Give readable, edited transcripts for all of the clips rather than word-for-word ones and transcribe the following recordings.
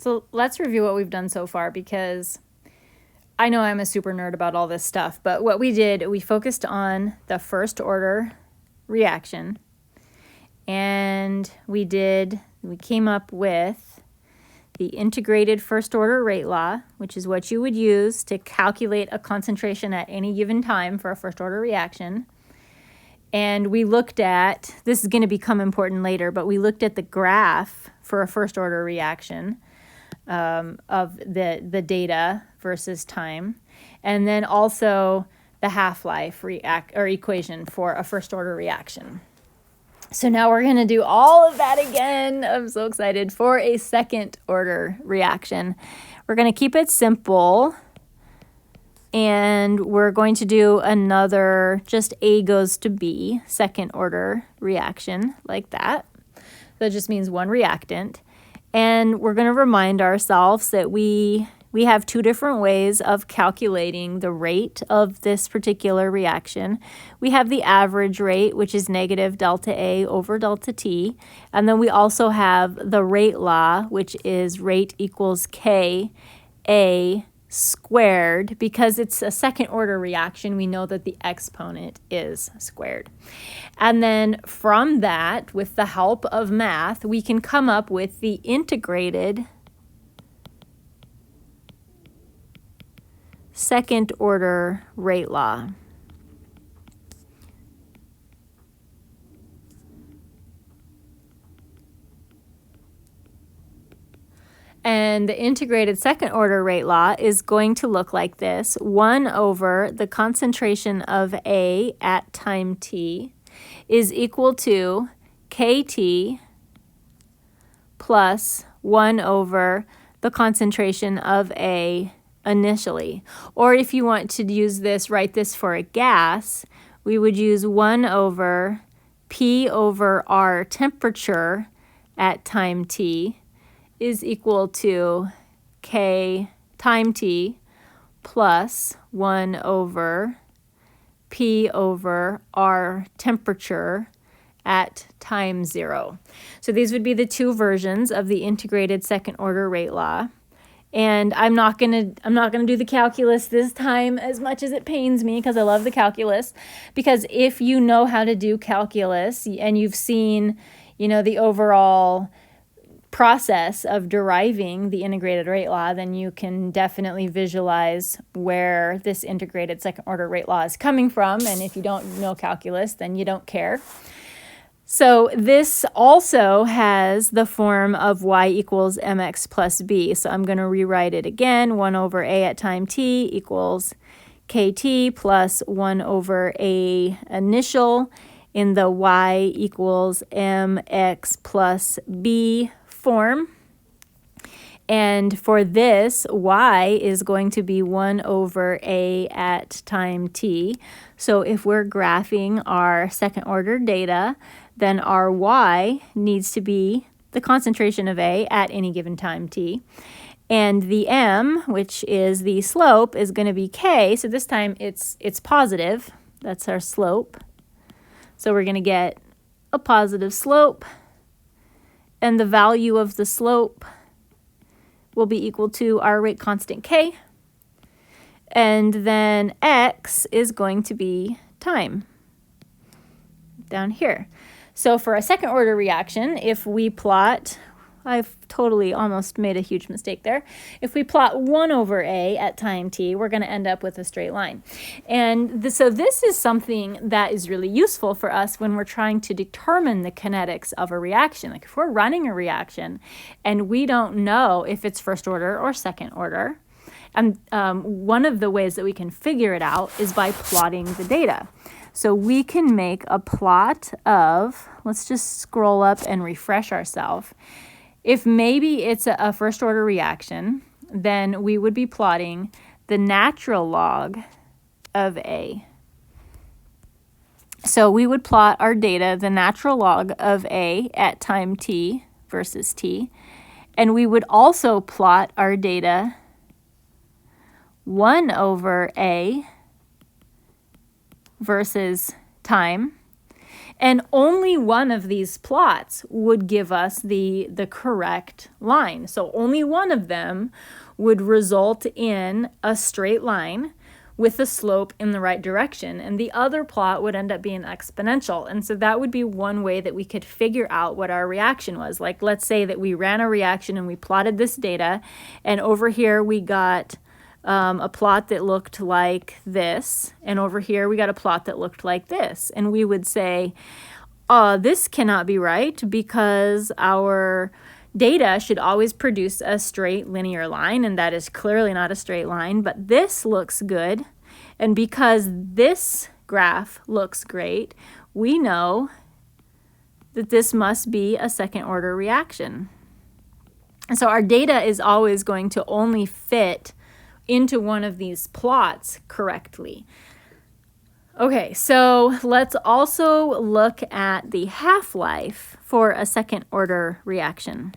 So let's review what we've done so far, because I know I'm a super nerd about all this stuff, but what we did, we focused on the first order reaction, and we came up with the integrated first order rate law, which is what you would use to calculate a concentration at any given time for a first order reaction. And we looked at, this is going to become important later, but we looked at the graph for a first order reaction of the data versus time, and then also the half-life equation for a first order reaction. So now we're going to do all of that again. I'm so excited for a second order reaction. We're going to keep it simple, and we're going to do another just A goes to B second order reaction like that. That just means one reactant. And we're going to remind ourselves that we have two different ways of calculating the rate of this particular reaction. We have the average rate, which is negative delta A over delta T. And then we also have the rate law, which is rate equals K A squared. Because it's a second order reaction, we know that the exponent is squared. And then from that, with the help of math, we can come up with the integrated second order rate law. And the integrated second order rate law is going to look like this: 1 over the concentration of A at time t is equal to KT plus 1 over the concentration of A initially. Or if you want to use this, write this for a gas, we would use 1 over P over R temperature at time t is equal to K time t plus 1 over P over R temperature at time 0. So these would be the two versions of the integrated second order rate law. And I'm not gonna do the calculus this time, as much as it pains me, because I love the calculus. Because if you know how to do calculus and you've seen, the overall process of deriving the integrated rate law, then you can definitely visualize where this integrated second order rate law is coming from. And if you don't know calculus, then you don't care. So this also has the form of y equals mx plus b. So I'm going to rewrite it again. 1 over a at time t equals kt plus 1 over a initial in the y equals mx plus b form. And for this, y is going to be 1 over a at time t. So if we're graphing our second order data, then our y needs to be the concentration of A at any given time t. And the m, which is the slope, is going to be K. So this time it's positive. That's our slope. So we're going to get a positive slope. And the value of the slope will be equal to our rate constant K. And then X is going to be time down here. So for a second order reaction, if we plot, I've totally almost made a huge mistake there. If we plot 1 over A at time t, we're going to end up with a straight line. And so this is something that is really useful for us when we're trying to determine the kinetics of a reaction. Like if we're running a reaction and we don't know if it's first order or second order, and one of the ways that we can figure it out is by plotting the data. So we can make a plot of, let's just scroll up and refresh ourselves. If maybe it's a first order reaction, then we would be plotting the natural log of A. So we would plot our data, the natural log of A at time t versus t. And we would also plot our data 1 over A versus time. And only one of these plots would give us the correct line. So only one of them would result in a straight line with a slope in the right direction, and the other plot would end up being exponential. And so that would be one way that we could figure out what our reaction was. Like, let's say that we ran a reaction and we plotted this data, and over here we got a plot that looked like this, and over here we got a plot that looked like this. And we would say, this cannot be right, because our data should always produce a straight linear line, and that is clearly not a straight line, but this looks good. And because this graph looks great, we know that this must be a second order reaction. And so our data is always going to only fit into one of these plots correctly. Okay, so let's also look at the half-life for a second order reaction.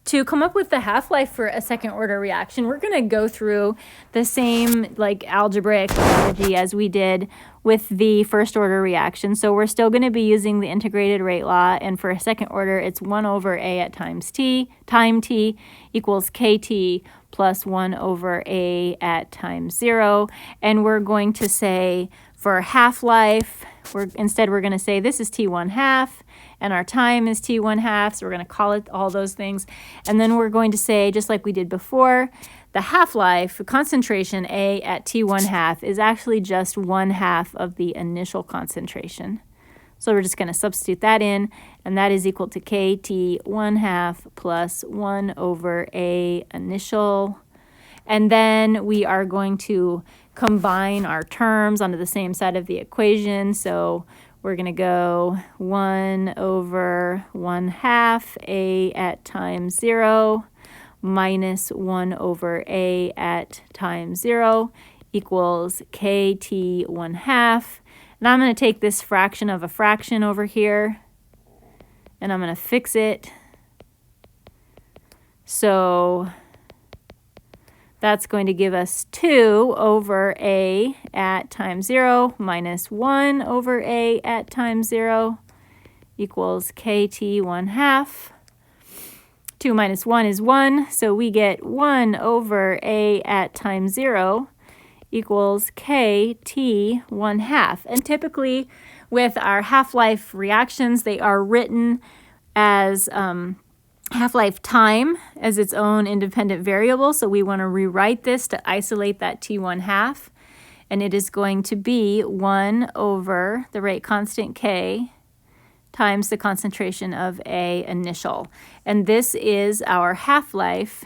To come up with the half-life for a second order reaction, we're going to go through the same like algebraic analogy as we did with the first order reaction. So we're still going to be using the integrated rate law, and for a second order it's 1 over a at time t equals kt plus 1 over a at time 0. And we're going to say for half-life, we're going to say this is t1 half, and our time is t1 half, so we're going to call it all those things. And then we're going to say, just like we did before, the half-life concentration A at t1 half is actually just 1/2 of the initial concentration. So we're just going to substitute that in, and that is equal to kt 1/2 plus 1 over A initial. And then we are going to combine our terms onto the same side of the equation. So we're going to go 1 over 1/2 A at time 0 minus 1 over A at time 0 equals kt 1/2. And I'm going to take this fraction of a fraction over here, and I'm going to fix it. So that's going to give us 2 over A at time 0 minus 1 over A at time 0 equals kt 1/2. 2 minus 1 is 1, so we get 1 over A at time 0 equals kt 1/2. And typically with our half-life reactions, they are written as half-life time as its own independent variable. So we want to rewrite this to isolate that t1 half. And it is going to be 1 over the rate constant K times the concentration of A initial. And this is our half-life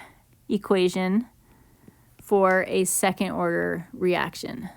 equation for a second order reaction.